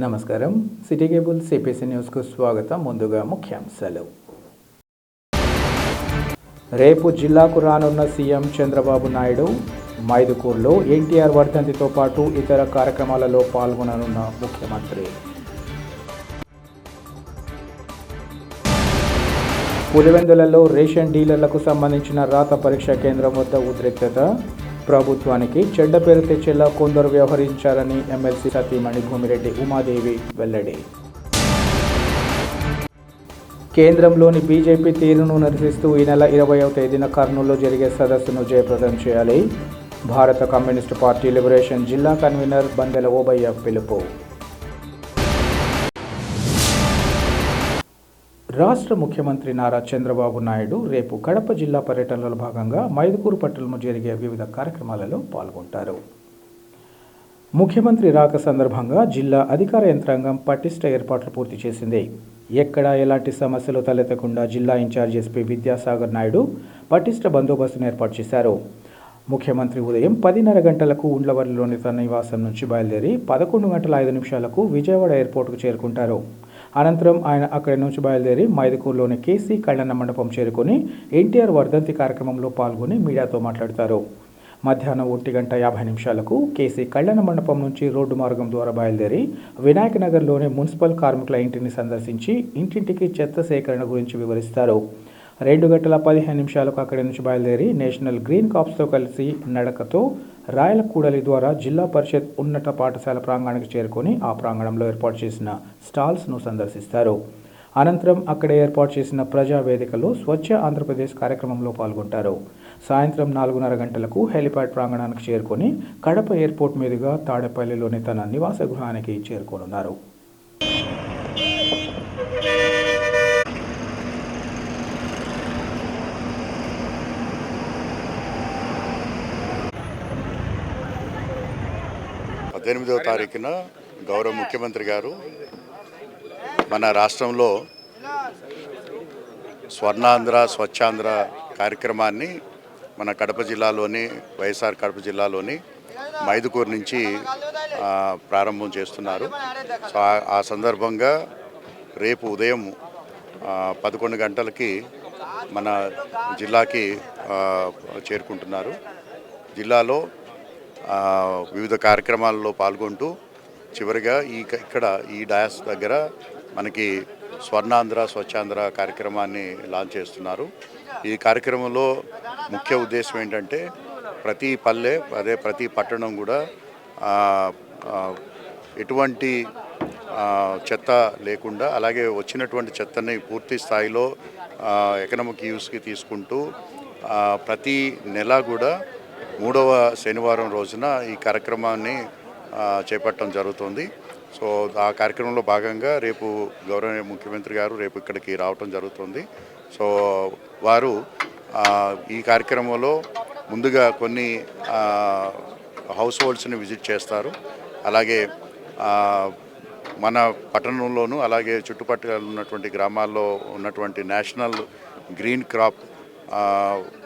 నమస్కారం. City cable CPC న్యూస్కు స్వాగతం. ముందుగా ముఖ్యాంశాలు. రేపు జిల్లాకు రానున్న సీఎం చంద్రబాబు నాయుడు. మైదుకూరులో ఎన్టీఆర్ వర్ధంతితో పాటు ఇతర కార్యక్రమాలలో పాల్గొననున్న ముఖ్యమంత్రి. పులివెందులలో రేషన్ డీలర్లకు సంబంధించిన రాత పరీక్ష కేంద్రం వద్ద ఉద్రిక్తత. ప్రభుత్వానికి చెడ్డ పేరు తెచ్చేలా కొందరు వ్యవహరించారని ఎమ్మెల్సీ సతీమణి భూమిరెడ్డి ఉమాదేవి వెల్లడి. కేంద్రంలోని బీజేపీ తీరును నిరసిస్తూ ఈ నెల 20వ తేదీన కర్నూలులో జరిగే సదస్సును జయప్రదం చేయాలి. భారత కమ్యూనిస్టు పార్టీ లిబరేషన్ జిల్లా కన్వీనర్ బందెల ఓబయ్య పిలుపు. రాష్ట్ర ముఖ్యమంత్రి నారా చంద్రబాబు నాయుడు రేపు కడప జిల్లా పర్యటనలో భాగంగా మైదుకూరు పట్టణంలో జరిగే వివిధ కార్యక్రమాలలో పాల్గొంటారు. ముఖ్యమంత్రి రాక సందర్భంగా జిల్లా అధికార యంత్రాంగం పటిష్ట ఏర్పాట్లు పూర్తి చేసింది. ఎక్కడా ఎలాంటి సమస్యలు తలెత్తకుండా జిల్లా ఇన్ఛార్జ్ ఎస్పీ విద్యాసాగర్ నాయుడు పటిష్ట బందోబస్తును ఏర్పాటు చేశారు. ముఖ్యమంత్రి ఉదయం 10:30 గంటలకు ఉండ్లవర్లిలోని తన నివాసం నుంచి బయలుదేరి 11:05 విజయవాడ ఎయిర్పోర్టుకు చేరుకుంటారు. అనంతరం ఆయన అక్కడి నుంచి బయలుదేరి మైదుకూరులోని కేసీ కళ్యాణ మండపం చేరుకుని ఎన్టీఆర్ వర్ధంతి కార్యక్రమంలో పాల్గొని మీడియాతో మాట్లాడతారు. మధ్యాహ్నం 1:50 కేసీ కళ్యాణ మండపం నుంచి రోడ్డు మార్గం ద్వారా బయలుదేరి వినాయక నగర్లోని మున్సిపల్ కార్మికుల ఇంటిని సందర్శించి ఇంటింటికి చెత్త సేకరణ గురించి వివరిస్తారు. 2:15 అక్కడి నుంచి బయలుదేరి నేషనల్ గ్రీన్ కార్ప్స్తో కలిసి నడకతో రాయలకూడలి ద్వారా జిల్లా పరిషత్ ఉన్నత పాఠశాల ప్రాంగణానికి చేరుకొని ఆ ప్రాంగణంలో ఏర్పాటు చేసిన స్టాల్స్ను సందర్శిస్తారు. అనంతరం అక్కడ ఏర్పాటు చేసిన ప్రజావేదికలో స్వచ్ఛ ఆంధ్రప్రదేశ్ కార్యక్రమంలో పాల్గొంటారు. సాయంత్రం 4:30 హెలిప్యాడ్ ప్రాంగణానికి చేరుకొని కడప ఎయిర్పోర్ట్ మీదుగా తాడేపల్లిలోని తన నివాస గృహానికి చేరుకోనున్నారు. పద్దెనిమిదవ తారీఖున గౌరవ ముఖ్యమంత్రి గారు మన రాష్ట్రంలో స్వర్ణాంధ్ర స్వచ్ఛాంధ్ర కార్యక్రమాన్ని మన కడప జిల్లాలోని వైఎస్ఆర్ కడప జిల్లాలోని మైదుకూరు నుంచి ప్రారంభం చేస్తున్నారు. సో ఆ సందర్భంగా రేపు ఉదయం 11 గంటలకి మన జిల్లాకి చేరుకుంటున్నారు. జిల్లాలో వివిధ కార్యక్రమాల్లో పాల్గొంటూ చివరిగా ఇక్కడ ఈ డయాస్ దగ్గర మనకి స్వర్ణాంధ్ర స్వచ్ఛాంధ్ర కార్యక్రమాన్ని లాంచ్ చేస్తున్నారు. ఈ కార్యక్రమంలో ముఖ్య ఉద్దేశం ఏంటంటే ప్రతి పల్లె ప్రతి పట్టణం కూడా ఎటువంటి చెత్త లేకుండా, అలాగే వచ్చినటువంటి చెత్తని పూర్తి స్థాయిలో ఎకనామిక్ యూస్కి తీసుకుంటూ ప్రతి నెల కూడా 3వ శనివారం రోజున ఈ కార్యక్రమాన్ని చేపట్టడం జరుగుతుంది. సో ఆ కార్యక్రమంలో భాగంగా రేపు గౌరవ ముఖ్యమంత్రి గారు రేపు ఇక్కడికి రావటం జరుగుతుంది. సో వారు ఈ కార్యక్రమంలో ముందుగా కొన్ని హౌస్ హోల్డ్స్ని విజిట్ చేస్తారు. అలాగే మన పట్టణంలోనూ అలాగే చుట్టుపక్కల ఉన్నటువంటి గ్రామాల్లో ఉన్నటువంటి నేషనల్ గ్రీన్ క్రాప్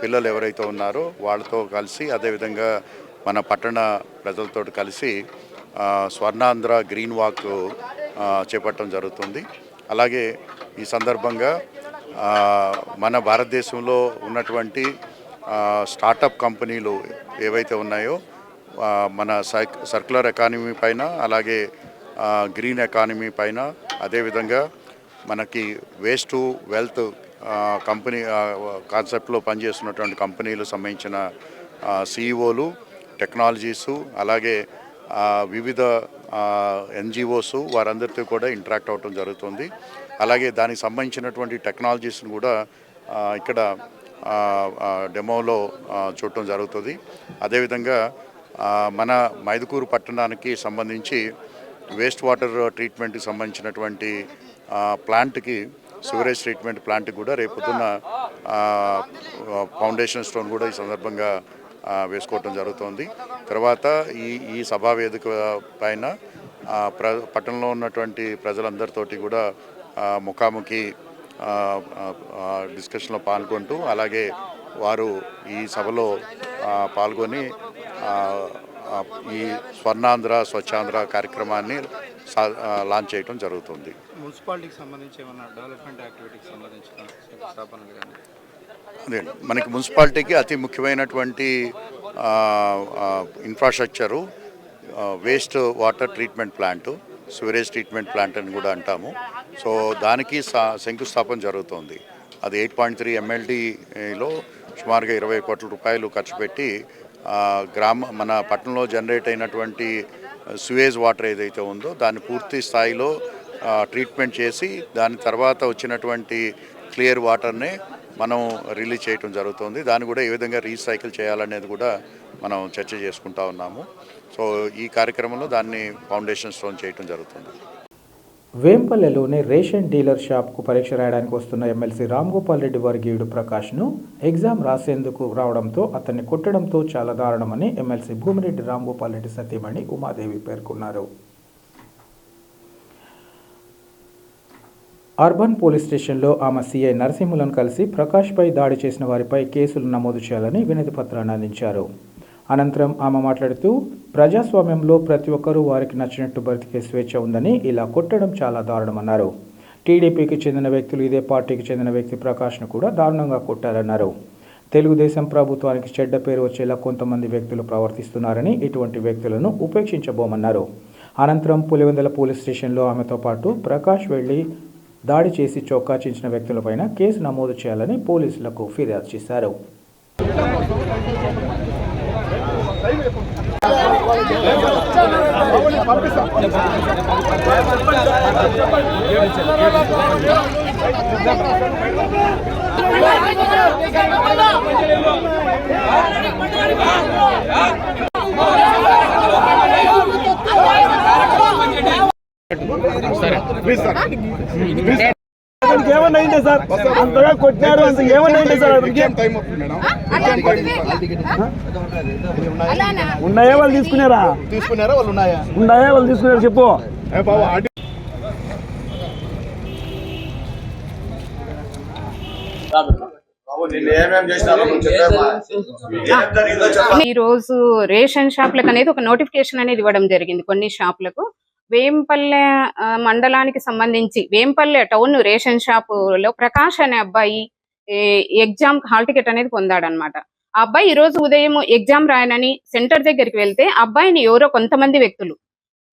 పిల్లలు ఎవరైతే ఉన్నారో వాళ్ళతో కలిసి, అదేవిధంగా మన పట్టణ ప్రజలతో కలిసి స్వర్ణాంధ్ర గ్రీన్ వాక్ చేపట్టడం జరుగుతుంది. అలాగే ఈ సందర్భంగా మన భారతదేశంలో ఉన్నటువంటి స్టార్టప్ కంపెనీలు ఏవైతే ఉన్నాయో మన సర్క్యులర్ ఎకానమీ పైన, అలాగే గ్రీన్ ఎకానమీ పైన, అదేవిధంగా మనకి వేస్ట్ టు వెల్త్ కంపెనీ కాన్సెప్ట్లో పనిచేస్తున్నటువంటి కంపెనీలకు సంబంధించిన సిఇఓలు, టెక్నాలజీసు, అలాగే వివిధ ఎన్జిఓస్ వారందరితో కూడా ఇంటరాక్ట్ అవ్వటం జరుగుతుంది. అలాగే దానికి సంబంధించినటువంటి టెక్నాలజీస్ను కూడా ఇక్కడ డెమోలో చూడటం జరుగుతుంది. అదేవిధంగా మన మైదుకూరు పట్టణానికి సంబంధించి వేస్ట్ వాటర్ ట్రీట్మెంట్కి సంబంధించినటువంటి ప్లాంట్కి, సివరేజ్ ట్రీట్మెంట్ ప్లాంట్కి కూడా రేపు పొద్దున్న ఫౌండేషన్ స్టోన్ కూడా ఈ సందర్భంగా వేసుకోవటం జరుగుతుంది. తర్వాత ఈ సభా వేదిక పైన పట్టణంలో ఉన్నటువంటి ప్రజలందరితోటి కూడా ముఖాముఖి డిస్కషన్లో పాల్గొంటూ, అలాగే వారు ఈ సభలో పాల్గొని ఈ స్వర్ణాంధ్ర స్వచ్ఛాంధ్ర కార్యక్రమాన్ని లాంచ్ చేయడం జరుగుతుంది. మున్సిపాలిటీకి సంబంధించి ఏమన్నా డెవలప్మెంట్ యాక్టివిటీకి సంబంధించిన శంకుస్థాపనలు కానీ అదే మనకి మున్సిపాలిటీకి అతి ముఖ్యమైనటువంటి infrastructure waste water treatment plant, sewerage treatment plant అని కూడా అంటాము. సో దానికి శంకుస్థాపన జరుగుతోంది. అది 8.3 MLDలో సుమారుగా 20 కోట్ల రూపాయలు ఖర్చు పెట్టి మన పట్టణంలో జనరేట్ అయినటువంటి సివేజ్ వాటర్ ఏదైతే ఉందో దాన్ని పూర్తి స్థాయిలో ట్రీట్మెంట్ చేసి దాని తర్వాత వచ్చినటువంటి క్లియర్ వాటర్నే మనం రిలీజ్ చేయడం జరుగుతుంది. దాన్ని కూడా ఏ విధంగా రీసైకిల్ చేయాలనేది కూడా మనం చర్చ చేసుకుంటా ఉన్నాము. సో ఈ కార్యక్రమంలో దాన్ని ఫౌండేషన్ స్టోన్ చేయడం జరుగుతుంది. వేంపల్లెలోని రేషన్ డీలర్ షాప్కు పరీక్ష రాయడానికి వస్తున్న ఎమ్మెల్సీ రామ్గోపాల్ రెడ్డి వర్గీయుడు ప్రకాష్ను ఎగ్జామ్ రాసేందుకు రావడంతో అతన్ని కొట్టడంతో చాలా దారుణమని ఎమ్మెల్సీ భూమిరెడ్డి రామ్గోపాల్ రెడ్డి సతీమణి ఉమాదేవి పేర్కొన్నారు. అర్బన్ పోలీస్ స్టేషన్లో ఆమె సీఐ నరసింహులను కలిసి ప్రకాష్పై దాడి చేసిన వారిపై కేసులు నమోదు చేయాలని వినతి పత్రాన్ని అందించారు. అనంతరం ఆమె మాట్లాడుతూ ప్రజాస్వామ్యంలో ప్రతి ఒక్కరూ వారికి నచ్చినట్టు బ్రతికే స్వేచ్ఛ ఉందని ఇలా కొట్టడం చాలా దారుణమన్నారు. టీడీపీకి చెందిన వ్యక్తులు ఇదే పార్టీకి చెందిన వ్యక్తి ప్రకాష్ను కూడా దారుణంగా కొట్టారన్నారు. తెలుగుదేశం ప్రభుత్వానికి చెడ్డ పేరు వచ్చేలా కొంతమంది వ్యక్తులు ప్రవర్తిస్తున్నారని ఇటువంటి వ్యక్తులను ఉపేక్షించబోమన్నారు. అనంతరం పులివెందుల పోలీస్ స్టేషన్లో ఆమెతో పాటు ప్రకాష్ వెళ్లి దాడి చేసి చొక్కా చించిన వ్యక్తులపైన కేసు నమోదు చేయాలని పోలీసులకు ఫిర్యాదు చేశారు. ఏమన్నాయింటే సార్ అంతగా కొట్టినారు అంత ఏమన్నాయింటే సార్ ఉన్నాయా వాళ్ళు తీసుకున్నారా వాళ్ళు ఉన్నాయా వాళ్ళు తీసుకున్నారు చెప్పు. ఈ రోజు రేషన్ షాపులకు అనేది ఒక నోటిఫికేషన్ అనేది ఇవ్వడం జరిగింది. కొన్ని షాపులకు వేంపల్లె మండలానికి సంబంధించి వేంపల్లె టౌన్ రేషన్ షాపులో ప్రకాష్ అనే అబ్బాయి ఎగ్జామ్ హాల్ టికెట్ అనేది పొందాడనమాట. ఆ అబ్బాయి ఈ రోజు ఉదయం ఎగ్జామ్ రాయనని సెంటర్ దగ్గరికి వెళ్తే అబ్బాయిని ఎవరో కొంతమంది వ్యక్తులు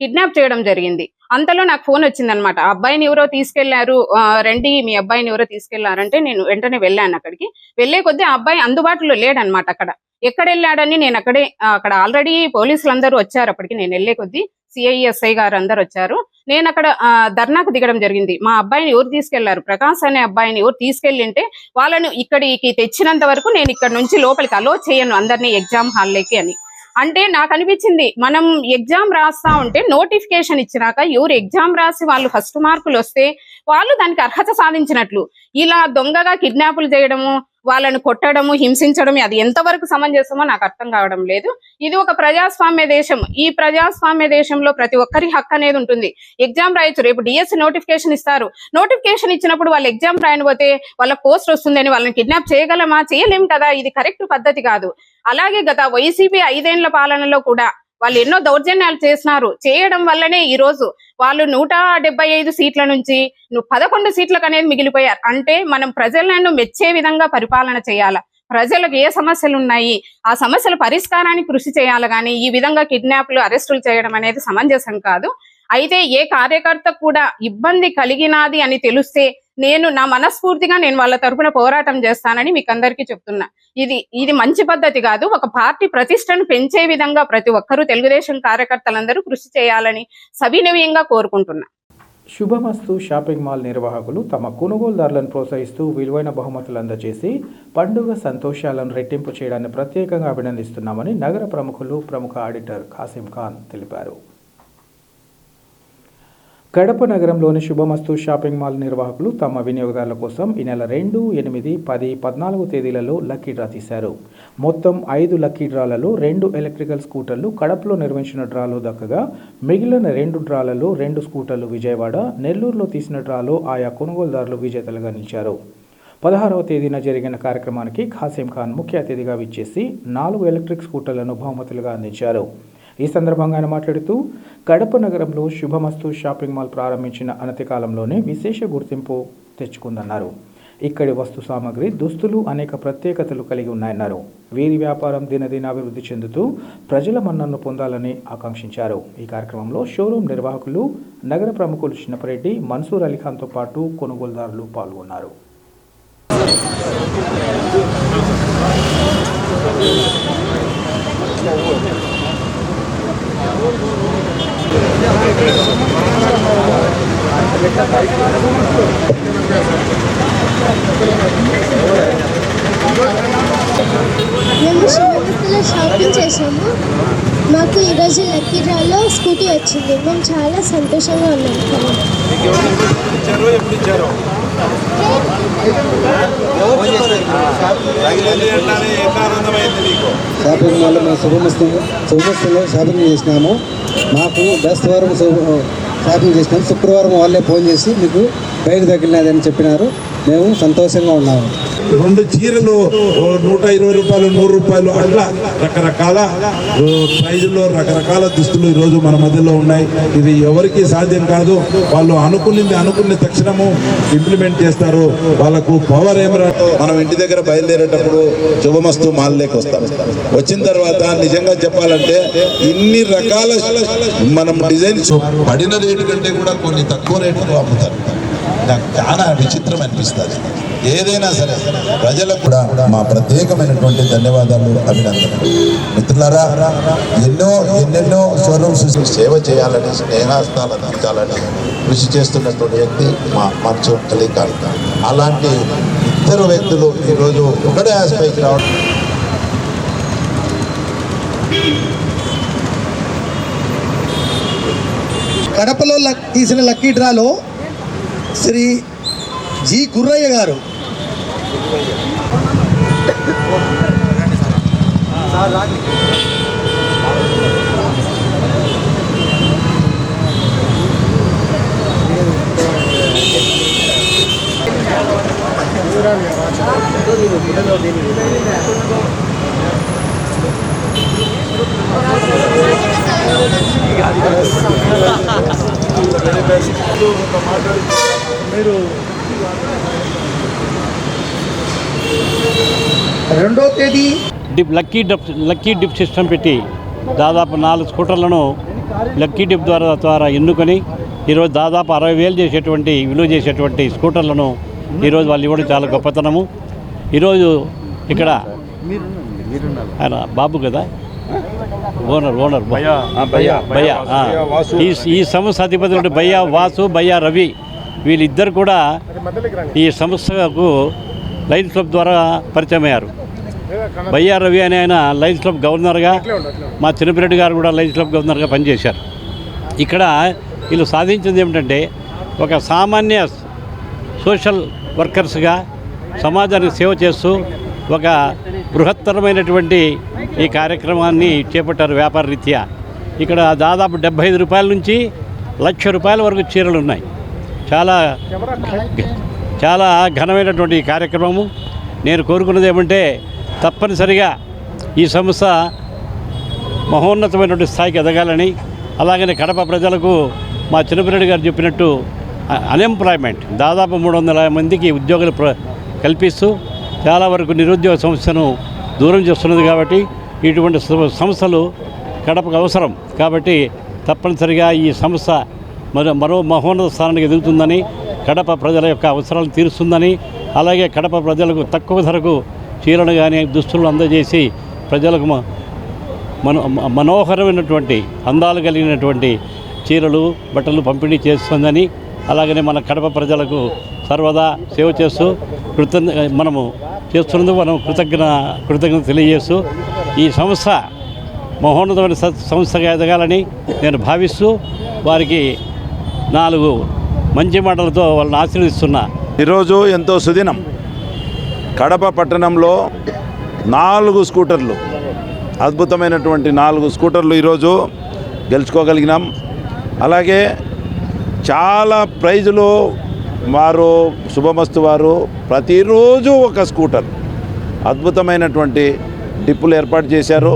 కిడ్నాప్ చేయడం జరిగింది. అంతలో నాకు ఫోన్ వచ్చిందనమాట. ఆ అబ్బాయిని ఎవరో తీసుకెళ్లారు, రండి మీ అబ్బాయిని ఎవరో తీసుకెళ్లారంటే నేను వెంటనే వెళ్ళాను. అక్కడికి వెళ్లే కొద్దీ ఆ అబ్బాయి అందుబాటులో లేడనమాట. ఎక్కడ వెళ్ళాడని నేను అక్కడ ఆల్రెడీ పోలీసులందరూ వచ్చారు. అప్పటికి నేను వెళ్లే కొద్దీ సిఐఎస్ఐ గారు అందరు వచ్చారు. నేను అక్కడ ధర్నాకు దిగడం జరిగింది. మా అబ్బాయిని ఎవరు తీసుకెళ్లారు, ప్రకాష్ అనే అబ్బాయిని ఎవరు తీసుకెళ్ళింటే వాళ్ళను ఇక్కడికి తెచ్చినంత వరకు నేను ఇక్కడ నుంచి లోపలికి అలో చేయను అందరినీ ఎగ్జామ్ హాల్లోకి అని. అంటే నాకు అనిపించింది, మనం ఎగ్జామ్ రాస్తా ఉంటే నోటిఫికేషన్ ఇచ్చినాక ఎవరు ఎగ్జామ్ రాసి వాళ్ళు ఫస్ట్ మార్కులు వస్తే వాళ్ళు దానికి అర్హత సాధించినట్లు. ఇలా దొంగగా కిడ్నాపులు చేయడము, వాళ్ళను కొట్టడము, హింసించడం అది ఎంతవరకు సమంజసమో నాకు అర్థం కావడం లేదు. ఇది ఒక ప్రజాస్వామ్య దేశం. ఈ ప్రజాస్వామ్య దేశంలో ప్రతి ఒక్కరి హక్కు అనేది ఉంటుంది. ఎగ్జామ్ రాయొచ్చు. రేపు డిఎస్సి నోటిఫికేషన్ ఇస్తారు. నోటిఫికేషన్ ఇచ్చినప్పుడు వాళ్ళు ఎగ్జామ్ రాయకపోతే వాళ్ళ పోస్ట్ వస్తుందని వాళ్ళని కిడ్నాప్ చేయగలమా? చేయలేం కదా. ఇది కరెక్ట్ పద్ధతి కాదు. అలాగే గత వైసీపీ 5 ఏళ్ల పాలనలో కూడా వాళ్ళు ఎన్నో దౌర్జన్యాలు చేసినారు. చేయడం వల్లనే ఈ రోజు వాళ్ళు 175 సీట్ల నుంచి 11 సీట్లకు అనేది మిగిలిపోయారు. అంటే మనం ప్రజలను మెచ్చే విధంగా పరిపాలన చేయాల. ప్రజలకు ఏ సమస్యలు ఉన్నాయి ఆ సమస్యల పరిష్కారానికి కృషి చేయాలి. కానీ ఈ విధంగా కిడ్నాప్లు, అరెస్టులు చేయడం అనేది సమంజసం కాదు. అయితే ఏ కార్యకర్త కూడా ఇబ్బంది కలిగినది అని తెలిస్తే నా మనస్ఫూర్తిగా వాళ్ళ తరపున పోరాటం చేస్తానని మీకు అందరికీ చెప్తున్నా. ఇది మంచి పద్ధతి కాదు. ఒక పార్టీ ప్రతిష్టను పెంచే విధంగా ప్రతి ఒక్కరూ తెలుగుదేశం కార్యకర్తలందరూ కృషి చేయాలని సవినయంగా కోరుకుంటున్నా. శుభమస్తు షాపింగ్ మాల్ నిర్వాహకులు తమ కొనుగోలుదారులను ప్రోత్సహిస్తూ విలువైన బహుమతులు అందజేసి పండుగ సంతోషాలను రెట్టింపు చేయడాన్ని ప్రత్యేకంగా అభినందిస్తున్నామని నగర ప్రముఖ ఆడిటర్ ఖాసిం ఖాన్ తెలిపారు. కడప నగరంలోని శుభమస్తు షాపింగ్ మాల్ నిర్వాహకులు తమ వినియోగదారుల కోసం ఈ నెల 2, 8, 10, 14 తేదీలలో లక్కీ డ్రా తీశారు. మొత్తం 5 లక్కీ డ్రాలలో 2 ఎలక్ట్రికల్ స్కూటర్లు కడపలో నిర్వహించిన డ్రాలో దక్కగా మిగిలిన 2 డ్రాలలో 2 స్కూటర్లు విజయవాడ, నెల్లూరులో తీసిన డ్రాలో ఆయా కొనుగోలుదారులు విజేతలుగా నిలిచారు. 16వ తేదీన జరిగిన కార్యక్రమానికి ఖాసిం ఖాన్ ముఖ్య అతిథిగా విచ్చేసి 4 ఎలక్ట్రిక్ స్కూటర్లను బహుమతులుగా అందించారు. ఈ సందర్భంగా ఆయన మాట్లాడుతూ కడప నగరంలో శుభమస్తు షాపింగ్ మాల్ ప్రారంభించిన అనతి కాలంలోనే విశేష గుర్తింపు తెచ్చుకుందన్నారు. ఇక్కడి వస్తు సామాగ్రి, దుస్తులు అనేక ప్రత్యేకతలు కలిగి ఉన్నాయన్నారు. వీరి వ్యాపారం దినదిన అభివృద్ధి చెందుతూ ప్రజల మన్ననను పొందాలని ఆకాంక్షించారు. ఈ కార్యక్రమంలో షోరూం నిర్వాహకులు, నగర ప్రముఖులు చిన్నపరెడ్డి, మన్సూర్ అలీఖాన్తో పాటు కొనుగోలుదారులు పాల్గొన్నారు. మేము శుభమస్తులో షాపింగ్ చేసాము. మాకు ఈరోజు లక్కీ డ్రాలో స్కూటీ వచ్చింది. మేము చాలా సంతోషంగా ఉన్నాము. షాపింగ్ మాల్లో మేము శుభమస్తులో షాపింగ్ చేసినాము. మాకు బేస్తవారం షాపింగ్ చేసినాము. శుక్రవారం వాళ్ళే ఫోన్ చేసి మీకు బైక్ తగిలినదని చెప్పినారు. మేము సంతోషంగా ఉన్నాము. 2 చీరలు 120 రూపాయలు, 100 రూపాయలు అట్లా రకరకాల ప్రైజుల్లో రకరకాల దుస్తులు ఈరోజు మన మధ్యలో ఉన్నాయి. ఇది ఎవరికి సాధ్యం కాదు. వాళ్ళు అనుకున్న తక్షణము ఇంప్లిమెంట్ చేస్తారు. వాళ్ళకు పవర్ ఏమరా. మనం ఇంటి దగ్గర బయలుదేరేటప్పుడు శుభమస్తు మాల్లోకి వస్తాం. వచ్చిన తర్వాత నిజంగా చెప్పాలంటే ఇన్ని రకాల మనం డిజైన్స్ పడిన రేటు కంటే కూడా కొన్ని తక్కువ రేటుకు అమ్ముతారు. నాకు చాలా విచిత్రం అనిపిస్తుంది. ఏదైనా సరే ప్రజలకు కూడా మా ప్రత్యేకమైనటువంటి ధన్యవాదాలు, అభినందనలు. మిత్రులారా, ఎన్నెన్నో షోరూమ్స్ సేవ చేయాలని, స్నేహాస్తాలు అందించాలని కృషి చేస్తున్నటువంటి వ్యక్తి మా మన్సూర్ అలీఖాన్. అలాంటి ఇద్దరు వ్యక్తులు ఈరోజు ఒకటే ఆస్పైకి రావడం. కడపలో తీసిన లక్కీ డ్రాలో శ్రీ జి గుర్రయ్య గారు మీరు 2వ తేదీ లక్కీ డిప్ సిస్టమ్ పెట్టి దాదాపు 4 స్కూటర్లను లక్కీ డిప్ ద్వారా ఎన్నుకొని ఈరోజు దాదాపు 60,000 విలువ చేసేటువంటి స్కూటర్లను ఈరోజు వాళ్ళు ఇవ్వడం చాలా గొప్పతనము. ఈరోజు ఇక్కడ ఆయన బాబు కదా, ఓనర్ భయ్యా, ఈ సంస్థ అధిపతులు భయ్యా వాసు, భయ్యా రవి, వీళ్ళిద్దరు కూడా ఈ సంస్థకు లయన్స్ క్లబ్ ద్వారా పరిచయం అయ్యారు. భయ్యా రవి అనే ఆయన లయన్స్ క్లబ్ గవర్నర్గా, మా చిన్నపిరెడ్డి గారు కూడా లయన్స్ క్లబ్ గవర్నర్గా పనిచేశారు. ఇక్కడ వీళ్ళు సాధించింది ఏమిటంటే, ఒక సామాన్య సోషల్ వర్కర్స్గా సమాజానికి సేవ చేస్తూ ఒక బృహత్తరమైనటువంటి ఈ కార్యక్రమాన్ని చేపట్టారు వ్యాపార రీత్యా. ఇక్కడ దాదాపు 75 రూపాయల నుంచి ₹1,00,000 వరకు చీరలు ఉన్నాయి. చాలా ఘనమైనటువంటి ఈ కార్యక్రమము. నేను కోరుకున్నది ఏమంటే, తప్పనిసరిగా ఈ సంస్థ మహోన్నతమైనటువంటి స్థాయికి ఎదగాలని, అలాగనే కడప ప్రజలకు మా చిన్నపిరెడ్డి గారు చెప్పినట్టు అన్ఎంప్లాయ్మెంట్ దాదాపు 300 మందికి ఉద్యోగాలు కల్పిస్తూ చాలా వరకు నిరుద్యోగ సమస్యను దూరం చేస్తున్నది. కాబట్టి ఇటువంటి సంస్థలు కడపకు అవసరం. కాబట్టి తప్పనిసరిగా ఈ సంస్థ మరో మహోన్నత స్థానానికి ఎదుగుతుందని, కడప ప్రజల యొక్క అవసరాలు తీరుస్తుందని, అలాగే కడప ప్రజలకు తక్కువ ధరకు చీరలు కానీ దుస్తులు అందజేసి ప్రజలకు మనోహరమైనటువంటి అందాలు కలిగినటువంటి చీరలు, బట్టలు పంపిణీ చేస్తుందని, అలాగనే మన కడప ప్రజలకు సర్వదా సేవ చేస్తూ మనము చేస్తున్నందుకు మనం కృతజ్ఞత తెలియజేస్తూ ఈ సంస్థ మహోన్నతమైన సంస్థగా ఎదగాలని నేను భావిస్తూ వారికి 4 మంచి మాటలతో వాళ్ళని ఆశీర్వదిస్తున్నా. ఈరోజు ఎంతో సుదినం. కడప పట్టణంలో 4 స్కూటర్లు, అద్భుతమైనటువంటి 4 స్కూటర్లు ఈరోజు గెలుచుకోగలిగినాం. అలాగే చాలా ప్రైజులు వారు శుభమస్తు వారు ప్రతిరోజు ఒక స్కూటర్, అద్భుతమైనటువంటి డిప్పులు ఏర్పాటు చేశారు.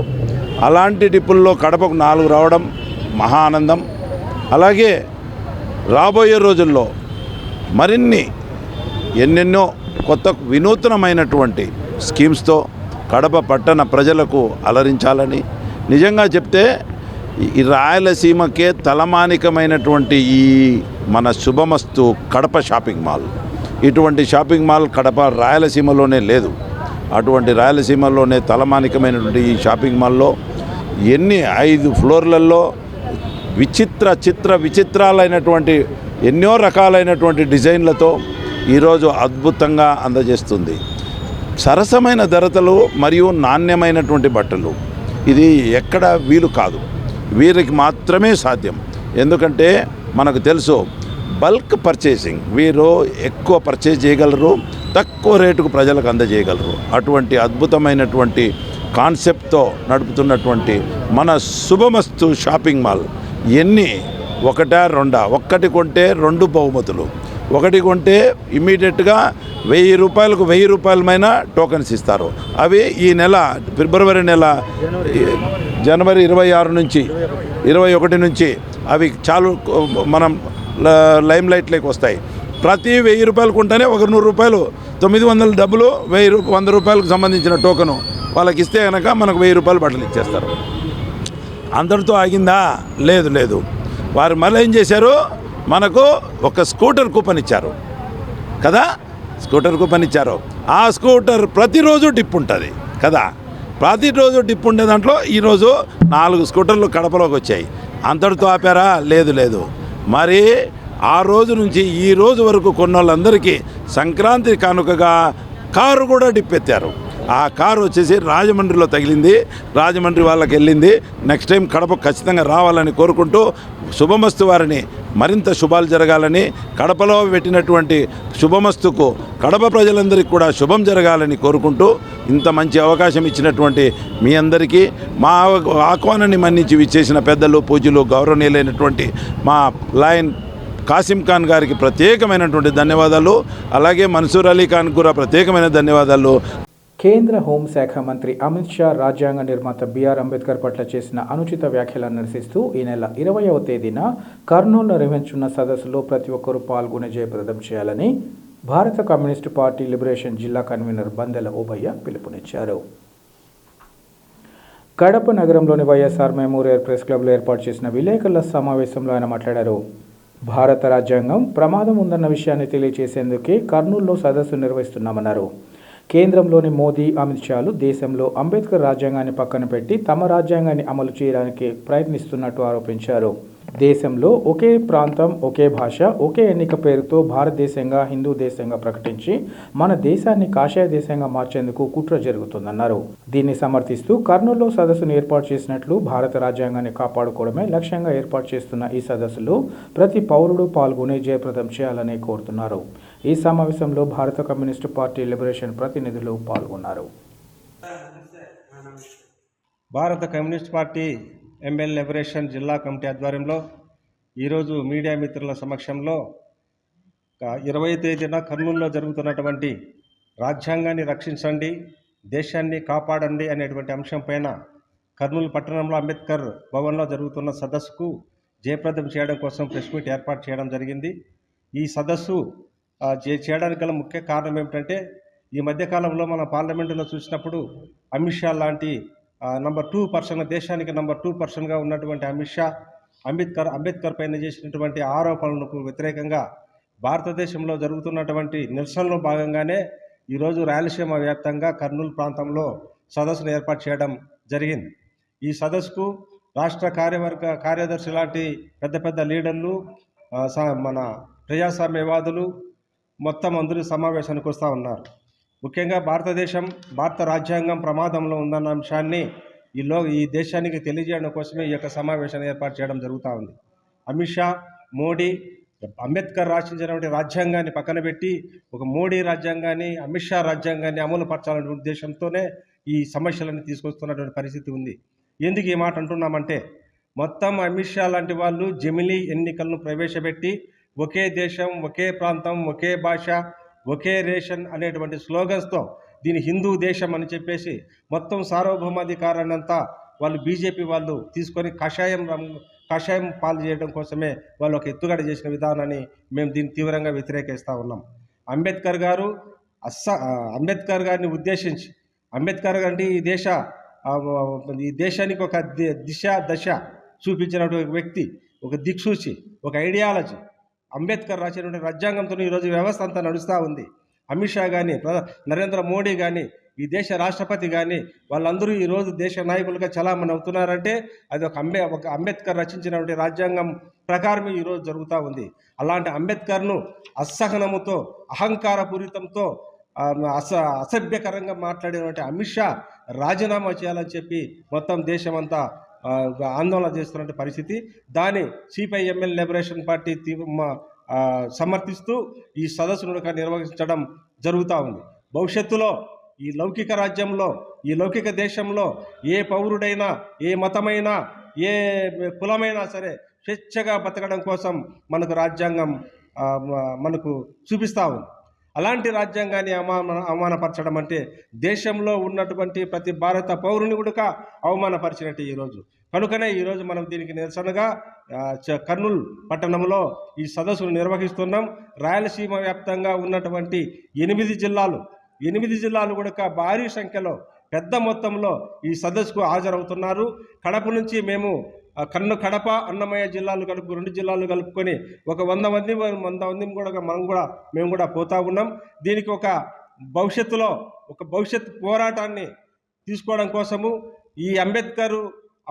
అలాంటి డిప్పుల్లో కడపకు 4 రావడం మహా ఆనందం. అలాగే రాబోయే రోజుల్లో మరిన్ని ఎన్నెన్నో కొత్త వినూత్నమైనటువంటి స్కీమ్స్తో కడప పట్టణ ప్రజలకు అలరించాలని, నిజంగా చెప్తే ఈ రాయలసీమకే తలమానికమైనటువంటి ఈ మన శుభమస్తు కడప షాపింగ్ మాల్, ఇటువంటి షాపింగ్ మాల్ కడప రాయలసీమలోనే లేదు. అటువంటి రాయలసీమలోనే తలమానికమైనటువంటి ఈ షాపింగ్ మాల్లో 5 ఫ్లోర్లలో విచిత్రాలైనటువంటి ఎన్నో రకాలైనటువంటి డిజైన్లతో ఈరోజు అద్భుతంగా అందజేస్తుంది. సరసమైన ధరలు మరియు నాణ్యమైనటువంటి బట్టలు, ఇది ఎక్కడ వీలు కాదు, వీరికి మాత్రమే సాధ్యం. ఎందుకంటే మనకు తెలుసు బల్క్ పర్చేసింగ్, వీరు ఎక్కువ పర్చేజ్ చేయగలరు, తక్కువ రేటుకు ప్రజలకు అందజేయగలరు. అటువంటి అద్భుతమైనటువంటి కాన్సెప్ట్తో నడుపుతున్నటువంటి మన శుభమస్తు షాపింగ్ మాల్ ఒక్కటి కొంటే 2 బహుమతులు, ఒకటి కొంటే ఇమ్మీడియట్గా 1000 రూపాయలకు 1000 రూపాయలమైన టోకెన్స్ ఇస్తారు. అవి ఈ నెల ఫిబ్రవరి నెల జనవరి 26 నుంచి 21 నుంచి అవి చాలు మనం లైమ్ లైట్లోకి వస్తాయి. ప్రతి 1000 రూపాయలు కొంటేనే ఒక 100 రూపాయలు 900 డబ్బులు 100 రూపాయలకు సంబంధించిన టోకెను వాళ్ళకి ఇస్తే కనుక మనకు 1000 రూపాయలు బట్టలు ఇచ్చేస్తారు. అందరితో ఆగిందా? లేదు. వారు మళ్ళీ ఏం చేశారు, మనకు ఒక స్కూటర్ కూపన్ ఇచ్చారు కదా, స్కూటర్ కూపన్ ఇచ్చారు. ఆ స్కూటర్ ప్రతిరోజు డిప్ ఉంటుంది కదా, ప్రతిరోజు డిప్ ఉండే దాంట్లో ఈరోజు 4 స్కూటర్లు కడపలోకి వచ్చాయి. అంతటితో ఆపారా? లేదు. మరి ఆ రోజు నుంచి ఈ రోజు వరకు కొన్న వాళ్ళందరికీ సంక్రాంతి కానుకగా కారు కూడా డిప్ ఎత్తారు. ఆ కారు వచ్చేసి రాజమండ్రిలో తగిలింది, రాజమండ్రి వాళ్ళకి వెళ్ళింది. నెక్స్ట్ టైం కడప ఖచ్చితంగా రావాలని కోరుకుంటూ శుభమస్తు వారిని మరింత శుభాలు జరగాలని, కడపలో పెట్టినటువంటి శుభమస్తుకు కడప ప్రజలందరికీ కూడా శుభం జరగాలని కోరుకుంటూ ఇంత మంచి అవకాశం ఇచ్చినటువంటి మీ అందరికీ, మా ఆహ్వానాన్ని మన్నించి విచ్చేసిన పెద్దలు, పూజలు, గౌరవనీయులైనటువంటి మా లయన్ కాసిం ఖాన్ గారికి ప్రత్యేకమైనటువంటి ధన్యవాదాలు. అలాగే మన్సూర్ అలీ ఖాన్ కూడా ప్రత్యేకమైన ధన్యవాదాలు. కేంద్ర హోంశాఖ మంత్రి అమిత్ షా రాజ్యాంగ నిర్మాత బిఆర్ అంబేద్కర్ పట్ల చేసిన అనుచిత వ్యాఖ్యలను నిరసిస్తూ ఈ నెల 20వ తేదీన కర్నూలులో నిర్వహించున్న సదస్సులో ప్రతి ఒక్కరూ పాల్గొని జయప్రదం చేయాలని భారత కమ్యూనిస్టు పార్టీ లిబరేషన్ జిల్లా కన్వీనర్ బందెల ఓబయ్య పిలుపునిచ్చారు. కడప నగరంలోని వైఎస్ఆర్ మెమోరియల్ ప్రెస్ క్లబ్లో ఏర్పాటు చేసిన విలేకరుల సమావేశంలో ఆయన మాట్లాడారు. భారత రాజ్యాంగం ప్రమాదం ఉందన్న విషయాన్ని తెలియజేసేందుకే కర్నూలులో సదస్సు నిర్వహిస్తున్నామన్నారు. కేంద్రంలోని మోదీ, అమిత్ షాలు దేశంలో అంబేద్కర్ రాజ్యాంగాన్ని పక్కన పెట్టి తమ రాజ్యాంగాన్ని అమలు చేయడానికి ప్రయత్నిస్తున్నట్టు ఆరోపించారు. దేశంలో ఒకే ప్రాంతం, ఒకే భాష, ఒకే ఎన్నిక పేరుతో భారతదేశంగా, హిందూ దేశంగా ప్రకటించి మన దేశాన్ని కాషాయ దేశంగా మార్చేందుకు కుట్ర జరుగుతుందన్నారు. దీన్ని సమర్థిస్తూ కర్నూలులో సదస్సును ఏర్పాటు చేసినట్లు, భారత రాజ్యాంగాన్ని కాపాడుకోవడమే లక్ష్యంగా ఏర్పాటు చేస్తున్న ఈ సదస్సులో ప్రతి పౌరుడు పాల్గొని జయప్రదం చేయాలని కోరుతున్నారు. ఈ సమావేశంలో భారత కమ్యూనిస్టు పార్టీ లిబరేషన్ ప్రతినిధులు పాల్గొన్నారు. భారత కమ్యూనిస్ట్ పార్టీ ఎంఎల్ లిబరేషన్ జిల్లా కమిటీ ఆధ్వర్యంలో ఈరోజు మీడియా మిత్రుల సమక్షంలో 20వ తేదీన కర్నూలులో జరుగుతున్నటువంటి రాజ్యాంగాన్ని రక్షించండి, దేశాన్ని కాపాడండి అనేటువంటి అంశం పైన కర్నూలు పట్టణంలో అంబేద్కర్ భవన్లో జరుగుతున్న సదస్సుకు జయప్రదం చేయడం కోసం ప్రెస్ మీట్ ఏర్పాటు చేయడం జరిగింది. ఈ సదస్సు చేయడానికి గల ముఖ్య కారణం ఏమిటంటే, ఈ మధ్యకాలంలో మన పార్లమెంటులో చూసినప్పుడు అమిత్ షా లాంటి నంబర్ 2 పర్సన్, దేశానికి నంబర్ 2 పర్సన్గా ఉన్నటువంటి అమిత్ షా అంబేద్కర్ పైన చేసినటువంటి ఆరోపణలకు వ్యతిరేకంగా భారతదేశంలో జరుగుతున్నటువంటి నిరసనలో భాగంగానే ఈరోజు రాయలసీమ వ్యాప్తంగా కర్నూలు ప్రాంతంలో సదస్సును ఏర్పాటు చేయడం జరిగింది. ఈ సదస్సుకు రాష్ట్ర కార్యదర్శి లాంటి పెద్ద పెద్ద లీడర్లు, మన ప్రజాస్వామ్యవాదులు మొత్తం అందరూ సమావేశానికి వస్తూ ఉన్నారు. ముఖ్యంగా భారత రాజ్యాంగం ప్రమాదంలో ఉందన్న అంశాన్ని ఈ దేశానికి తెలియజేయడం కోసమే ఈ యొక్క సమావేశాన్ని ఏర్పాటు చేయడం జరుగుతూ ఉంది. అమిత్ షా, మోడీ అంబేద్కర్ రాసించినటువంటి రాజ్యాంగాన్ని పక్కన పెట్టి ఒక మోడీ రాజ్యాంగాన్ని, అమిత్ షా రాజ్యాంగాన్ని అమలు పరచాలనే ఉద్దేశంతోనే ఈ సమస్యలను తీసుకొస్తున్నటువంటి పరిస్థితి ఉంది. ఎందుకు ఈ మాట అంటున్నామంటే, మొత్తం అమిత్ షా లాంటి వాళ్ళు జమిలీ ఎన్నికలను ప్రవేశపెట్టి ఒకే దేశం, ఒకే ప్రాంతం, ఒకే భాష, ఒకే రేషన్ అనేటువంటి స్లోగన్స్తో దీని హిందూ దేశం అని చెప్పేసి మొత్తం సార్వభౌమాధికారాన్ని అంతా వాళ్ళు బీజేపీ వాళ్ళు తీసుకొని కషాయం పాలు చేయడం కోసమే వాళ్ళు ఒక ఎత్తుగడ చేసిన విధానాన్ని మేము దీన్ని తీవ్రంగా వ్యతిరేకిస్తూ ఉన్నాం. అంబేద్కర్ గారిని ఉద్దేశించి, అంబేద్కర్ గారి ఈ దేశానికి ఒక దశ చూపించినటువంటి వ్యక్తి, ఒక దిక్సూచి, ఒక ఐడియాలజీ. అంబేద్కర్ రాసినటువంటి రాజ్యాంగంతో ఈరోజు వ్యవస్థ అంతా నడుస్తూ ఉంది. అమిత్ షా కానీ, నరేంద్ర మోడీ కానీ, ఈ దేశ రాష్ట్రపతి కానీ వాళ్ళందరూ ఈరోజు దేశ నాయకులుగా చలామణి అవుతున్నారంటే అది ఒక అంబేద్కర్ రచించినటువంటి రాజ్యాంగం ప్రకారమే ఈరోజు జరుగుతూ ఉంది. అలాంటి అంబేద్కర్ను అసహనముతో, అహంకారపూరితంతో, అసభ్యకరంగా మాట్లాడినటువంటి అమిత్ షా రాజీనామా చేయాలని చెప్పి మొత్తం దేశమంతా ఆందోళన చేస్తున్న పరిస్థితి. దాని సిపిఐ-ఎంఎల్ లిబరేషన్ పార్టీ సమర్థిస్తూ ఈ సదస్సును నిర్వహించడం జరుగుతూ ఉంది. భవిష్యత్తులో ఈ లౌకిక రాజ్యంలో, ఈ లౌకిక దేశంలో ఏ పౌరుడైనా, ఏ మతమైనా, ఏ కులమైనా సరే స్వేచ్ఛగా బతకడం కోసం మనకు రాజ్యాంగం మనకు చూపిస్తూ ఉంది. అలాంటి రాజ్యాంగాన్ని అవమానపరచడం అంటే దేశంలో ఉన్నటువంటి ప్రతి భారత పౌరుని కూడా అవమానపరిచినట్టు ఈరోజు. కనుకనే ఈరోజు మనం దీనికి నిరసనగా కర్నూలు పట్టణంలో ఈ సదస్సును నిర్వహిస్తున్నాం. రాయలసీమ వ్యాప్తంగా ఉన్నటువంటి 8 జిల్లాలు కూడా భారీ సంఖ్యలో, పెద్ద మొత్తంలో ఈ సదస్సుకు హాజరవుతున్నారు. కడప నుంచి మేము కడప, అన్నమయ్య జిల్లాలు 2 జిల్లాలు కలుపుకొని ఒక 100 మంది కూడా మేము కూడా పోతా ఉన్నాం. దీనికి ఒక భవిష్యత్ పోరాటాన్ని తీసుకోవడం కోసము ఈ అంబేద్కర్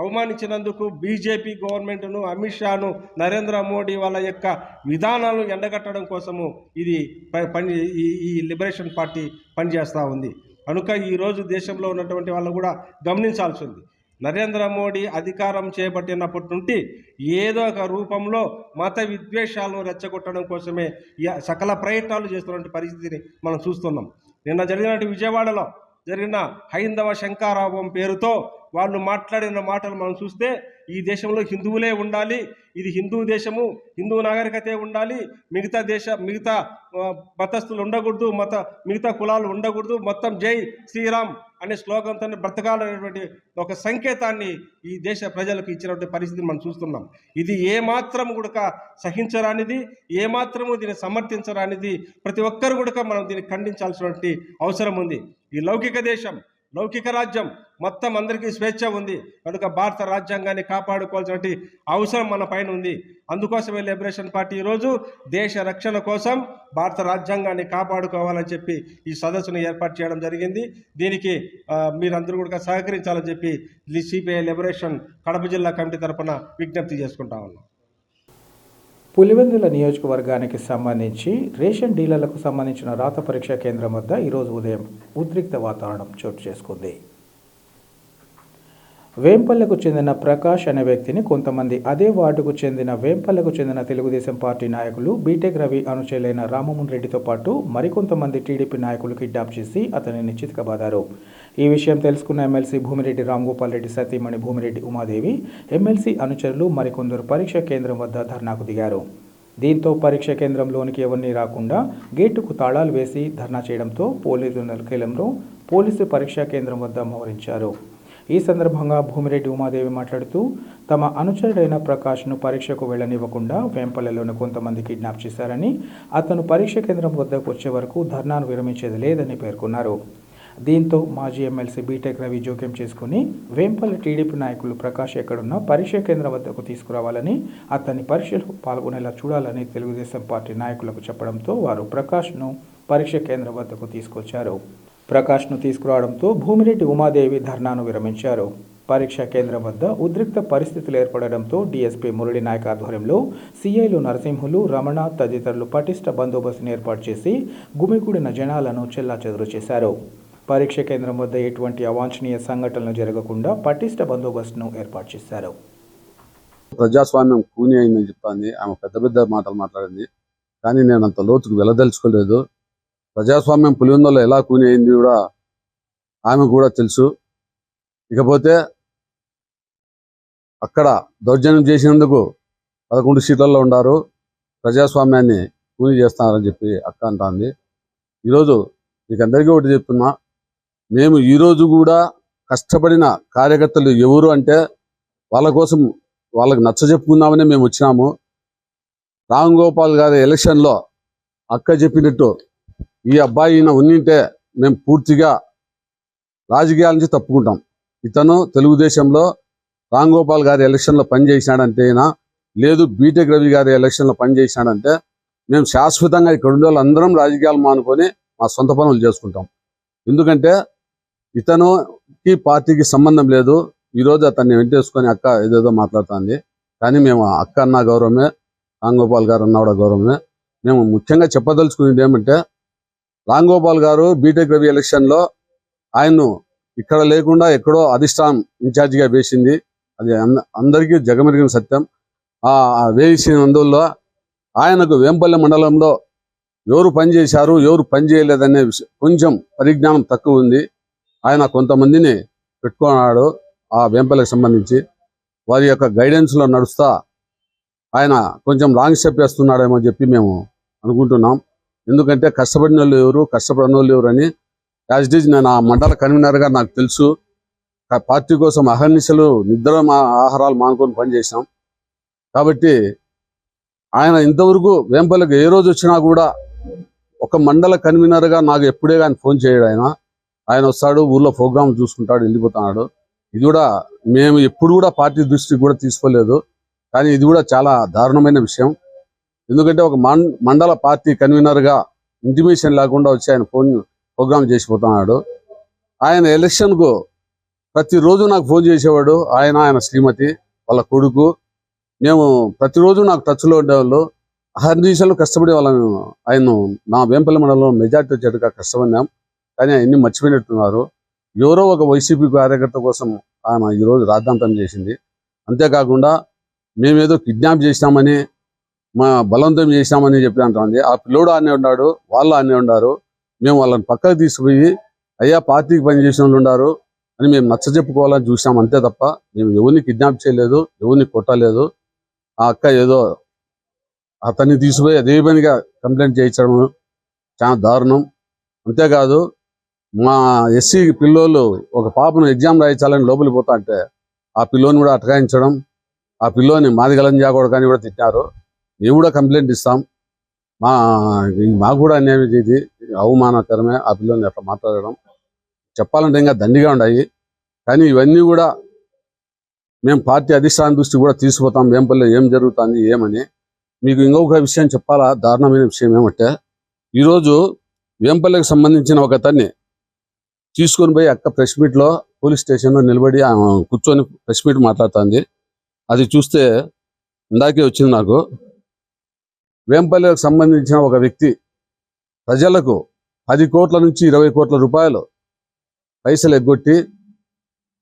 అవమానించినందుకు బీజేపీ గవర్నమెంట్ను, అమిత్ షాను, నరేంద్ర మోడీ వాళ్ళ యొక్క విధానాలను ఎండగట్టడం కోసము ఇది ఈ లిబరేషన్ పార్టీ పనిచేస్తూ ఉంది. కనుక ఈరోజు దేశంలో ఉన్నటువంటి వాళ్ళు కూడా గమనించాల్సి ఉంది. నరేంద్ర మోడీ అధికారం చేపట్టినప్పటి నుండి ఏదో ఒక రూపంలో మత విద్వేషాలను రెచ్చగొట్టడం కోసమే సకల ప్రయత్నాలు చేస్తున్నటువంటి పరిస్థితిని మనం చూస్తున్నాం. నిన్న జరిగినటువంటి విజయవాడలో జరిగిన హైందవ శంకారావం పేరుతో వాళ్ళు మాట్లాడిన మాటలు మనం చూస్తే ఈ దేశంలో హిందువులే ఉండాలి, ఇది హిందూ దేశము, హిందూ నాగరికతే ఉండాలి, మిగతా మతస్థులు ఉండకూడదు, మిగతా కులాలు ఉండకూడదు, మొత్తం జై శ్రీరామ్ అనే స్లోగన్తో బ్రతకాలనేటువంటి ఒక సంకేతాన్ని ఈ దేశ ప్రజలకు ఇచ్చినటువంటి పరిస్థితిని మనం చూస్తున్నాం. ఇది ఏమాత్రం కూడా సహించరానిది, ఏమాత్రము దీన్ని సమర్థించరానిది. ప్రతి ఒక్కరు కూడా మనం దీన్ని ఖండించాల్సినటువంటి అవసరం ఉంది. ఈ లౌకిక దేశం, లౌకిక రాజ్యం మొత్తం అందరికీ స్వేచ్ఛ ఉంది. కనుక భారత రాజ్యాంగాన్ని కాపాడుకోవాల్సిన అవసరం మన పైన ఉంది. అందుకోసమే లిబరేషన్ పార్టీ ఈరోజు దేశ రక్షణ కోసం భారత రాజ్యాంగాన్ని కాపాడుకోవాలని చెప్పి ఈ సదస్సును ఏర్పాటు చేయడం జరిగింది. దీనికి మీరందరూ కూడా సహకరించాలని చెప్పి సిపిఐ లిబరేషన్ కడప జిల్లా కమిటీ తరఫున విజ్ఞప్తి చేసుకుంటా ఉన్నాం. పులివెందుల నియోజకవర్గానికి సంబంధించి రేషన్ డీలర్లకు సంబంధించిన రాత పరీక్షా కేంద్రం వద్ద ఈరోజు ఉదయం ఉద్రిక్త వాతావరణం చోటు చేసుకుంది. వేంపల్లెకు చెందిన ప్రకాష్ అనే వ్యక్తిని కొంతమంది అదే వార్డుకు చెందిన వేంపల్లెకు చెందిన తెలుగుదేశం పార్టీ నాయకులు బీటెక్ రవి అనుచరులైన రామమోహన్ రెడ్డితో పాటు మరికొంతమంది టీడీపీ నాయకులు కిడ్నాప్ చేసి అతనిని చితకబాదారు. ఈ విషయం తెలుసుకున్న ఎమ్మెల్సీ భూమిరెడ్డి రామ్గోపాల్ రెడ్డి సతీమణి భూమిరెడ్డి ఉమాదేవి, ఎమ్మెల్సీ అనుచరులు మరికొందరు పరీక్షా కేంద్రం వద్ద ధర్నాకు దిగారు. దీంతో పరీక్షా కేంద్రంలోనికి ఎవరిని రాకుండా గేటుకు తాళాలు వేసి ధర్నా చేయడంతో పోలీసు పరీక్షా కేంద్రం వద్ద మోహరించారు. ఈ సందర్భంగా భూమిరెడ్డి ఉమాదేవి మాట్లాడుతూ తమ అనుచరుడైన ప్రకాష్ను పరీక్షకు వెళ్లనివ్వకుండా వేంపల్లెలోని కొంతమంది కిడ్నాప్ చేశారని, అతను పరీక్ష కేంద్రం వద్దకు వచ్చే వరకు ధర్నాను విరమించేది లేదని పేర్కొన్నారు. దీంతో మాజీ ఎమ్మెల్సీ బీటెక్ రవి జోక్యం చేసుకుని వేంపల్లె టీడీపీ నాయకులు ప్రకాష్ ఎక్కడున్నా పరీక్ష కేంద్రం వద్దకు తీసుకురావాలని, అతన్ని పరీక్షలకు పాల్గొనేలా చూడాలని తెలుగుదేశం పార్టీ నాయకులకు చెప్పడంతో వారు ప్రకాష్ను పరీక్ష కేంద్రం వద్దకు తీసుకొచ్చారు. ప్రకాష్ను తీసుకురావడంతో భూమిరెడ్డి ఉమాదేవి ధర్నాను విరమించారు. పరీక్షా కేంద్రం వద్ద ఉద్రిక్త పరిస్థితులు ఏర్పడడంతో డీఎస్పీ మురళి నాయక్ ఆధ్వర్యంలో సీఐలు నరసింహులు, రమణ తదితరులు పటిష్ట బందోబస్తును ఏర్పాటు చేసి గుమిగూడిన జనాలను చెల్లాచెదురు చేశారు. పరీక్ష కేంద్రం వద్ద ఎటువంటి అవాంఛనీయ సంఘటనలు జరగకుండా పటిష్ట బందోబస్తును ఏర్పాటు చేశారు. ప్రజాస్వామ్యం కూని అయిందని చెప్తాంది. ఆమె పెద్ద పెద్ద మాటలు మాట్లాడింది, కానీ నేను అంత లోతుకు వెళ్ళదలుచుకోలేదు. ప్రజాస్వామ్యం పులివెందులలో ఎలా కూని అయింది కూడా ఆమె కూడా తెలుసు. ఇకపోతే అక్కడ దౌర్జన్యం చేసినందుకు 11 సీట్లలో ఉన్నారు, ప్రజాస్వామ్యాన్ని కూని చేస్తున్నారని చెప్పి అక్క అంటుంది. ఈరోజు మీకు అందరికీ ఒకటి చెప్తున్నా, మేము ఈరోజు కూడా కష్టపడిన కార్యకర్తలు ఎవరు అంటే వాళ్ళ కోసం వాళ్ళకి నచ్చజెప్పుకుందామని మేము వచ్చినాము. రామ్ గోపాల్ గారి ఎలక్షన్లో అక్క చెప్పినట్టు ఈ అబ్బాయి ఈయన ఉన్నింటే మేము పూర్తిగా రాజకీయాల నుంచి తప్పుకుంటాం. ఇతను తెలుగుదేశంలో రామ్ గోపాల్ గారి ఎలక్షన్లో పనిచేసినాడంటే అయినా లేదు బీటెక్ రవి గారి ఎలక్షన్లో పనిచేసినాడంటే మేము శాశ్వతంగా ఇక్కడ ఉండే వాళ్ళందరం రాజకీయాలు మానుకొని మా సొంత పనులు చేసుకుంటాం. ఎందుకంటే ఇతనుకి పార్టీకి సంబంధం లేదు. ఈరోజు అతన్ని వెంటేసుకొని అక్క ఏదేదో మాట్లాడుతుంది. కానీ మేము అక్క అన్న గౌరవమే, రామ్ గోపాల్ గారు అన్న కూడా గౌరవమే. మేము ముఖ్యంగా చెప్పదలుచుకునేది ఏమంటే రామ్ గోపాల్ గారు బీటెక్ రవి ఎలక్షన్లో ఆయన్ను ఇక్కడ లేకుండా ఎక్కడో అధిష్టానం ఇన్ఛార్జిగా వేసింది. అది అందరికీ జగమెరిగిన సత్యం. వేసినందువల్ల ఆయనకు వేంపల్లి మండలంలో ఎవరు పనిచేశారు ఎవరు పనిచేయలేదనే కొంచెం పరిజ్ఞానం తక్కువ ఉంది. ఆయన కొంతమందిని పెట్టుకున్నాడు ఆ వేంపల్లికి సంబంధించి. వారి యొక్క గైడెన్స్లో నడుస్తా ఆయన కొంచెం రాంగ్ స్టెప్ వేస్తున్నాడేమో చెప్పి మేము అనుకుంటున్నాం. ఎందుకంటే కష్టపడిన వాళ్ళు ఎవరు కష్టపడిన వాళ్ళు ఎవరు అని యాజ్ ఇట్ ఈజ్ నేను ఆ మండల కన్వీనర్గా నాకు తెలుసు. పార్టీ కోసం అహర్నిశలు నిద్ర ఆహారాలు మానుకొని పనిచేసినాం. కాబట్టి ఆయన ఇంతవరకు వేంపల్లికి ఏ రోజు వచ్చినా కూడా ఒక మండల కన్వీనర్గా నాకు ఎప్పుడే కానీ ఫోన్ చేయడు. ఆయన వస్తాడు, ఊర్లో ప్రోగ్రామ్ చూసుకుంటాడు, వెళ్ళిపోతున్నాడు. ఇది కూడా మేము ఎప్పుడు కూడా పార్టీ దృష్టికి కూడా తీసుకోలేదు. కానీ ఇది కూడా చాలా దారుణమైన విషయం. ఎందుకంటే ఒక మండల పార్టీ కన్వీనర్గా ఇంటిమేషన్ లేకుండా వచ్చి ఆయన ప్రోగ్రామ్ చేసిపోతున్నాడు. ఆయన ఎలక్షన్కు ప్రతిరోజు నాకు ఫోన్ చేసేవాడు. ఆయన శ్రీమతి వాళ్ళ కొడుకు మేము ప్రతిరోజు నాకు టచ్లో ఉండేవాళ్ళు. అహర్నిశలు కష్టపడే వాళ్ళని ఆయన నా వేంపల్లి మండలంలో మెజార్టీ వచ్చేట్టుగా కష్టపడినాం. కానీ అవన్నీ మర్చిపోయినట్టున్నారు. ఎవరో ఒక వైసీపీ కార్యకర్త కోసం ఆయన ఈరోజు రాద్ధాంతం చేసింది. అంతేకాకుండా మేమేదో కిడ్నాప్ చేసినామని మా బలవంతం చేసినామని చెప్పి అంటుంది. ఆ పిల్లోడు ఆనే ఉన్నాడు, వాళ్ళు ఆనే ఉన్నారు. మేము వాళ్ళని పక్కకు తీసుకుపోయి అయ్యా పార్టీకి పనిచేసిన వాళ్ళు ఉన్నారు అని మేము నచ్చజెప్పుకోవాలని చూసాం. అంతే తప్ప మేము ఎవరిని కిడ్నాప్ చేయలేదు, ఎవరిని కొట్టలేదు. ఆ అక్క ఏదో అతన్ని తీసుకుపోయి అదే పనిగా కంప్లైంట్ చేయించడం చాలా దారుణం. అంతేకాదు మా ఎస్సీ పిల్లోళ్ళు ఒక పాపను ఎగ్జామ్ రాయించాలని లోపలికి పోతా అంటే ఆ పిల్లోని కూడా అటకాయించడం, ఆ పిల్లోని మాదిగలంజా కూడా కానీ కూడా తిట్టారు. మేము కూడా కంప్లైంట్ ఇస్తాం. మాకు కూడా అన్యాయం ఇది అవమానకరమే. ఆ పిల్లోని అట్లా మాట్లాడడం చెప్పాలంటే ఇంకా దండిగా ఉన్నాయి. కానీ ఇవన్నీ కూడా మేము పార్టీ అధిష్టానం దృష్టి కూడా తీసుకుపోతాం. వేంపల్లిలో ఏం జరుగుతుంది ఏమని. మీకు ఇంకొక విషయం చెప్పాలా, దారుణమైన విషయం ఏమంటే ఈరోజు వేంపల్లికి సంబంధించిన ఒక అతన్ని తీసుకొని పోయి అక్క ప్రెస్ మీట్లో పోలీస్ స్టేషన్లో నిలబడి కూర్చొని ప్రెస్ మీట్ మాట్లాడుతుంది. అది చూస్తే ఇందాకే వచ్చింది నాకు. వేంపల్లికి సంబంధించిన ఒక వ్యక్తి ప్రజలకు 10 కోట్ల నుంచి 20 కోట్ల రూపాయలు పైసలు ఎగ్గొట్టి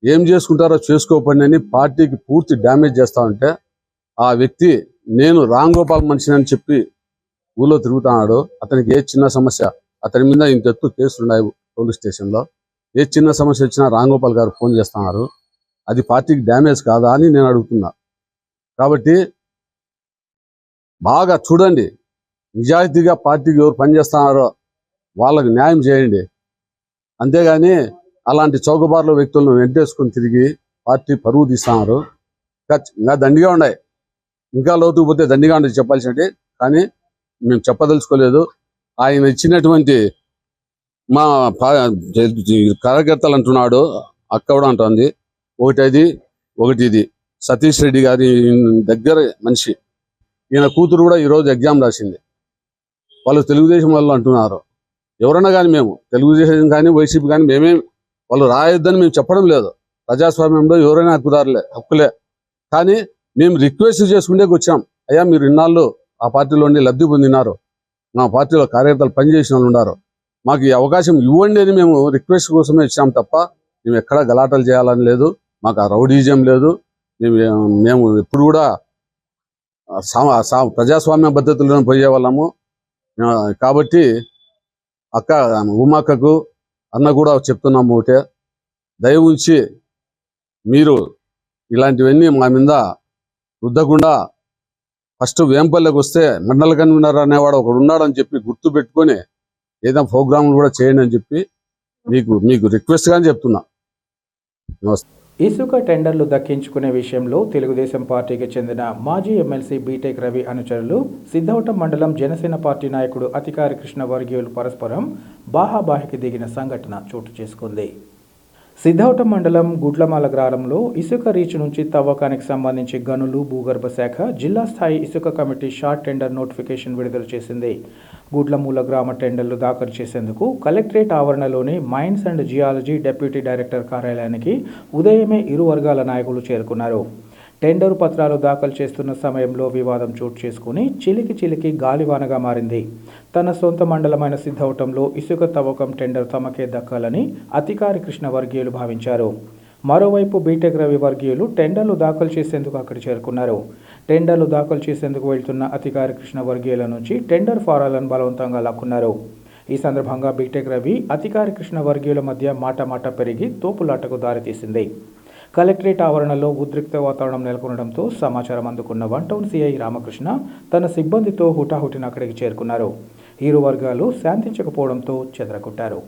ఏం చేసుకుంటారో చేసుకోపండి అని పార్టీకి పూర్తి డ్యామేజ్ చేస్తా ఉంటే ఆ వ్యక్తి నేను రామ్ గోపాల్ మనిషిని అని చెప్పి ఊళ్ళో తిరుగుతున్నాడు. అతనికి ఏ చిన్న సమస్య, అతని మీద ఇంత ఎత్తు కేసులు ఉన్నాయి పోలీస్ స్టేషన్లో. ఏ చిన్న సమస్య వచ్చినా రామ్ గోపాల్ గారు ఫోన్ చేస్తున్నారు. అది పార్టీకి డ్యామేజ్ కాదా అని నేను అడుగుతున్నా. కాబట్టి బాగా చూడండి, నిజాయితీగా పార్టీకి ఎవరు పనిచేస్తున్నారో వాళ్ళకి న్యాయం చేయండి. అంతేగాని అలాంటి చౌకబార్ల వ్యక్తులను వెంటేసుకొని తిరిగి పార్టీ పరువు తీస్తున్నారు. ఇంకా దండిగా ఉన్నాయి, ఇంకా లోతుకు పోతే దండిగా ఉండదు చెప్పాల్సినవి. కానీ మేము చెప్పదలుచుకోలేదు. ఆయన ఇచ్చినటువంటి మా కార్యకర్తలు అంటున్నాడు, అక్క కూడా అంటుంది. ఒకటి ఇది సతీష్ రెడ్డి గారి దగ్గర మనిషి, ఈయన కూతురు కూడా ఈరోజు ఎగ్జామ్ రాసింది. వాళ్ళు తెలుగుదేశం వాళ్ళు అంటున్నారు. ఎవరన్నా కానీ మేము తెలుగుదేశం కానీ వైసీపీ కానీ మేమేం వాళ్ళు రాయొద్దని మేము చెప్పడం లేదు. ప్రజాస్వామ్యంలో ఎవరైనా హక్కులే. కానీ మేము రిక్వెస్ట్ చేసుకుంటే వచ్చాం. అయ్యా మీరు ఇన్నాళ్ళు ఆ పార్టీలో ఉండి లబ్ధి పొందినారు, మా పార్టీలో కార్యకర్తలు పనిచేసిన వాళ్ళు ఉన్నారు, మాకు ఈ అవకాశం ఇవ్వండి అని మేము రిక్వెస్ట్ కోసమే ఇచ్చాం తప్ప మేము ఎక్కడా గలాటలు చేయాలని లేదు. మాకు ఆ రౌడీజం లేదు. మేము ఎప్పుడు కూడా ప్రజాస్వామ్య పద్ధతుల్లో పోయే వాళ్ళము. కాబట్టి అక్క ఉమాక్కకు అన్న కూడా చెప్తున్నాము ఒకటే, దయ ఉంచి మీరు ఇలాంటివన్నీ మా మీద రుద్దకుండా ఫస్ట్ వేంపల్లికి వస్తే మండల కన్వీనర్ అనేవాడు ఒకడు ఉన్నాడని చెప్పి గుర్తు పెట్టుకొని ఏదైనా ప్రోగ్రాములు కూడా చేయండి అని చెప్పి మీకు రిక్వెస్ట్గానే చెప్తున్నా. నమస్తే. ఇసుక టెండర్లు దక్కించుకునే విషయంలో తెలుగుదేశం పార్టీకి చెందిన మాజీ ఎమ్మెల్సీ బీటెక్ రవి అనుచరులు సిద్ధవటం మండలం జనసేన పార్టీ నాయకుడు అతికారి కృష్ణ వర్గీయులు పరస్పరం బాహాబాహికి దిగిన సంఘటన చోటు చేసుకుంది. సిద్ధవటం మండలం గుడ్లమాల గ్రామంలో ఇసుక రీచ్ నుంచి తవ్వకానికి సంబంధించి గనులు భూగర్భ శాఖ జిల్లా స్థాయి ఇసుక కమిటీ షార్ట్ టెండర్ నోటిఫికేషన్ విడుదల చేసింది. గుడ్లమూల గ్రామ టెండర్లు దాఖలు చేసేందుకు కలెక్టరేట్ ఆవరణలోని mines and geology deputy director కార్యాలయానికి ఉదయమే ఇరు వర్గాల నాయకులు చేరుకున్నారు. టెండరు పత్రాలు దాఖలు చేస్తున్న సమయంలో వివాదం చోటు చేసుకుని చిలికి గాలివానగా మారింది. తన సొంత మండలమైన సిద్ధవటంలో ఇసుక తవ్వకం టెండర్ తమకే దక్కాలని అతికారి కృష్ణ వర్గీయులు భావించారు. మరోవైపు బీటెక్ రవి వర్గీయులు టెండర్లు దాఖలు చేసేందుకు అక్కడ చేరుకున్నారు. టెండర్లు దాఖలు చేసేందుకు వెళ్తున్న అతికారి కృష్ణ వర్గీయుల నుంచి టెండర్ ఫారాలను బలవంతంగా లాక్కున్నారు. ఈ సందర్భంగా బీటెక్ రవి అతికారి కృష్ణ వర్గీయుల మధ్య మాట పెరిగి తోపులాటకు దారితీసింది. కలెక్టరేట్ ఆవరణలో ఉద్రిక్త వాతావరణం నెలకొనడంతో సమాచారం అందుకున్న 1 టౌన్ సిఐ రామకృష్ణ తన సిబ్బందితో హుటాహుటిన అక్కడికి చేరుకున్నారు. ఇరు వర్గాలు శాంతించకపోవడంతో చెదరగొట్టారు.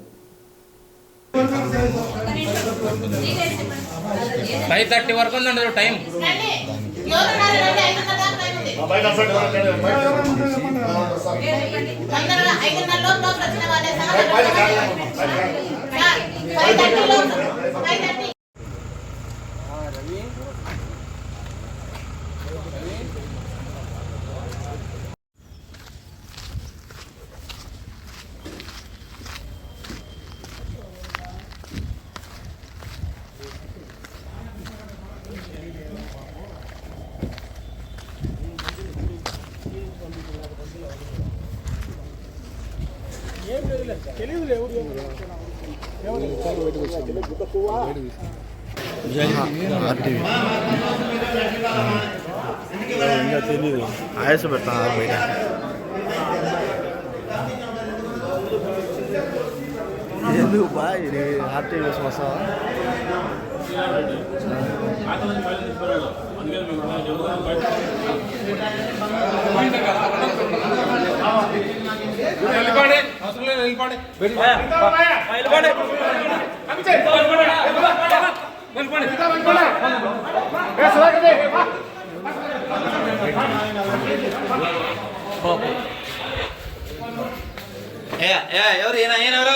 ఆయాస పెడతా బయట ఎందుకు బా ఇది ఆర్టీవీ కోసం వస్తావా? ఎవరు ఎవరు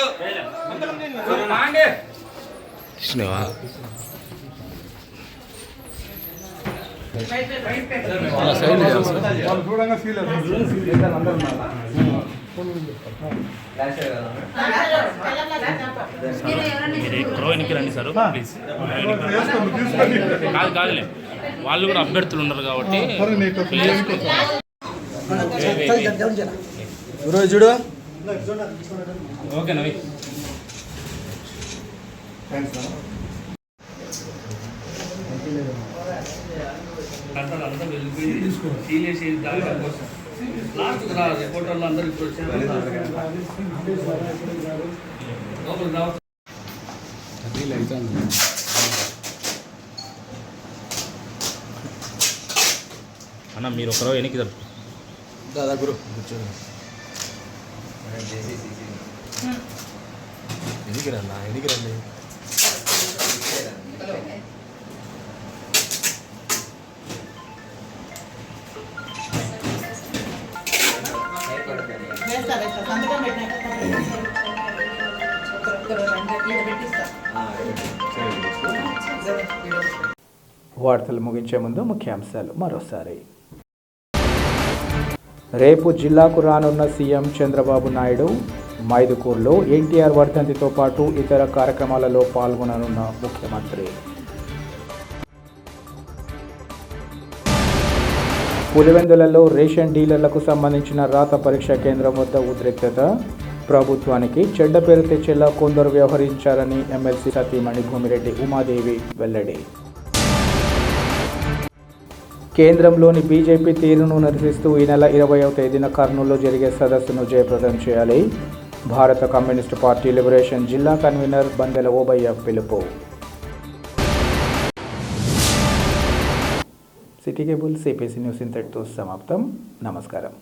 క్రోయిన్కి రండి సార్ ప్లీజ్. కాదులే వాళ్ళు కూడా అభ్యర్థులు ఉన్నారు కాబట్టి చూడు. ఓకే నవి అందరూ వెళ్ళిపోయి సీనియర్స్ లాస్ట్ రిపోర్టర్లు అందరూ ఇప్పుడు అన్న మీరు ఒకరో ఎనికి దాదా గురు కూర్చోండి. ఎనికి రండి. వార్తలు ముగించే ముందు ముఖ్యాంశాలు మరోసారి. రేపు జిల్లాకు రానున్న సీఎం చంద్రబాబు నాయుడు. మైదుకూరులో ఎన్టీఆర్ వర్ధంతితో పాటు ఇతర కార్యక్రమాలలో పాల్గొననున్న ముఖ్యమంత్రి. పులివెందులలో రేషన్ డీలర్లకు సంబంధించిన రాత పరీక్ష కేంద్రం వద్ద ఉద్రిక్తత. ప్రభుత్వానికి చెడ్డ పేరు తెచ్చేలా కొందరు వ్యవహరించారని ఎమ్మెల్సీ సతీమణి భూమిరెడ్డి ఉమాదేవి వెల్లడి. కేంద్రంలోని బీజేపీ తీరును నిరసిస్తూ ఈ నెల 20వ తేదీన కర్నూలులో జరిగే సదస్సును జయప్రదం చేయాలి. భారత కమ్యూనిస్టు పార్టీ లిబరేషన్ జిల్లా కన్వీనర్ బందెల ఓబయ్య పిలుపు. సిటీ కేబుల్ సిపిసి న్యూస్ ఇంతటితో సమాప్తం. నమస్కారం.